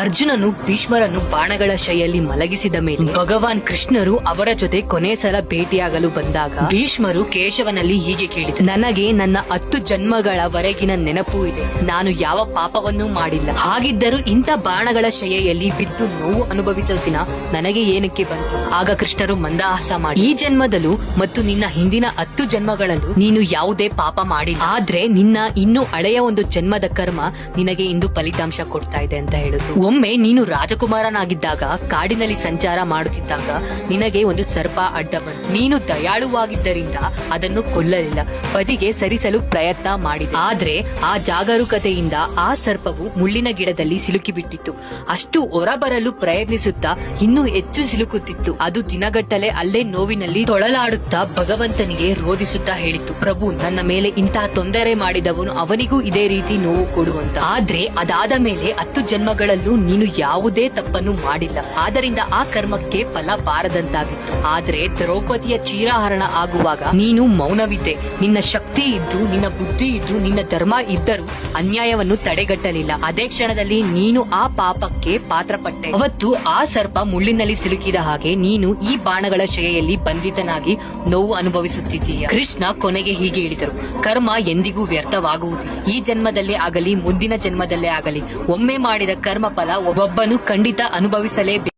ಅರ್ಜುನನು ಭೀಷ್ಮರನ್ನು ಬಾಣಗಳ ಶೈಯಲ್ಲಿ ಮಲಗಿಸಿದ ಮೇಲೆ ಭಗವಾನ್ ಕೃಷ್ಣರು ಅವರ ಜೊತೆ ಕೊನೆ ಸಲ ಭೇಟಿಯಾಗಲು ಬಂದಾಗ ಭೀಷ್ಮರು ಕೇಶವನಲ್ಲಿ ಹೀಗೆ ಕೇಳಿದರು, ನನಗೆ ನನ್ನ 10 ಜನ್ಮಗಳವರೆಗಿನ ನೆನಪು ಇದೆ. ನಾನು ಯಾವ ಪಾಪವನ್ನೂ ಮಾಡಿಲ್ಲ. ಹಾಗಿದ್ದರೂ ಇಂಥ ಬಾಣಗಳ ಶೈಯಲ್ಲಿ ಬಿದ್ದು ನೋವು ಅನುಭವಿಸೋ ದಿನ ನನಗೆ ಏನಕ್ಕೆ ಬಂತು? ಆಗ ಕೃಷ್ಣರು ಮಂದಹಾಸ ಮಾಡಿ, ಈ ಜನ್ಮದಲ್ಲೂ ಮತ್ತು ನಿನ್ನ ಹಿಂದಿನ 10 ಜನ್ಮಗಳಲ್ಲೂ ನೀನು ಯಾವುದೇ ಪಾಪ ಮಾಡಿಲ್ಲ. ಆದ್ರೆ ನಿನ್ನ ಇನ್ನು ಹಳೆಯ ಒಂದು ಜನ್ಮದ ಕರ್ಮ ನಿನಗೆ ಇಂದು ಫಲಿತಾಂಶ ಕೊಡ್ತಾ ಇದೆ ಅಂತ ಹೇಳಿದ್ರು. ಒಮ್ಮೆ ನೀನು ರಾಜಕುಮಾರನಾಗಿದ್ದಾಗ ಕಾಡಿನಲ್ಲಿ ಸಂಚಾರ ಮಾಡುತ್ತಿದ್ದಾಗ ನಿನಗೆ ಒಂದು ಸರ್ಪ ಅಡ್ಡ ಬಂತು. ನೀನು ದಯಾಳುವಾಗಿದ್ದರಿಂದ ಅದನ್ನು ಕೊಲ್ಲಲಿಲ್ಲ, ಬದಿಗೆ ಸರಿಸಲು ಪ್ರಯತ್ನ ಮಾಡಿದೆ. ಆದ್ರೆ ಆ ಜಾಗರೂಕತೆಯಿಂದ ಆ ಸರ್ಪವು ಮುಳ್ಳಿನ ಗಿಡದಲ್ಲಿ ಸಿಲುಕಿಬಿಟ್ಟಿತ್ತು. ಅಷ್ಟು ಹೊರಬರಲು ಪ್ರಯತ್ನಿಸುತ್ತಾ ಇನ್ನೂ ಹೆಚ್ಚು ಸಿಲುಕುತ್ತಿತ್ತು. ಅದು ದಿನಗಟ್ಟಲೆ ಅಲ್ಲೇ ನೋವಿನಲ್ಲಿ ತೊಳಲಾಡುತ್ತಾ ಭಗವಂತನಿಗೆ ರೋಧಿಸುತ್ತಾ ಹೇಳಿತ್ತು, ಪ್ರಭು, ನನ್ನ ಮೇಲೆ ಇಂತಹ ತೊಂದರೆ ಮಾಡಿದವನು ಅವನಿಗೂ ಇದೇ ರೀತಿ ನೋವು ಕೊಡುವಂತ. ಆದ್ರೆ ಅದಾದ ಮೇಲೆ 10 ಜನ್ಮಗಳಲ್ಲೂ ನೀನು ಯಾವುದೇ ತಪ್ಪನ್ನು ಮಾಡಿಲ್ಲ. ಆದ್ದರಿಂದ ಆ ಕರ್ಮಕ್ಕೆ ಫಲ ಬಾರದಂತಾಗಿತ್ತು. ಆದ್ರೆ ದ್ರೌಪದಿಯ ಚೀರಹರಣ ಆಗುವಾಗ ನೀನು ಮೌನವಿದ್ದೆ. ನಿನ್ನ ಶಕ್ತಿ ಇದ್ದು, ನಿನ್ನ ಬುದ್ಧಿ ಇದ್ದು, ನಿನ್ನ ಧರ್ಮ ಇದ್ದರೂ ಅನ್ಯಾಯವನ್ನು ತಡೆಗಟ್ಟಲಿಲ್ಲ. ಅದೇ ಕ್ಷಣದಲ್ಲಿ ನೀನು ಆ ಪಾಪಕ್ಕೆ ಪಾತ್ರಪಟ್ಟೆ. ಅವತ್ತು ಆ ಸರ್ಪ ಮುಳ್ಳಿನಲ್ಲಿ ಸಿಲುಕಿದ ಹಾಗೆ ನೀನು ಈ ಬಾಣಗಳ ಶೈಯಲ್ಲಿ ಬಂಧಿತನಾಗಿ ನೋವು ಅನುಭವಿಸುತ್ತಿದ್ದೀಯ. ಕೃಷ್ಣ ಕೊನೆಗೆ ಹೀಗೆ ಹೇಳಿದರು, ಕರ್ಮ ಎಂದಿಗೂ ವ್ಯರ್ಥವಾಗುವುದಿಲ್ಲ. ಈ ಜನ್ಮದಲ್ಲೇ ಆಗಲಿ ಮುಂದಿನ ಜನ್ಮದಲ್ಲೇ ಆಗಲಿ ಒಮ್ಮೆ ಮಾಡಿದ ಕರ್ಮ ಫಲ ಒಬ್ಬನು ಖಂಡಿತ ಅನುಭವಿಸಲೇಬೇಕು.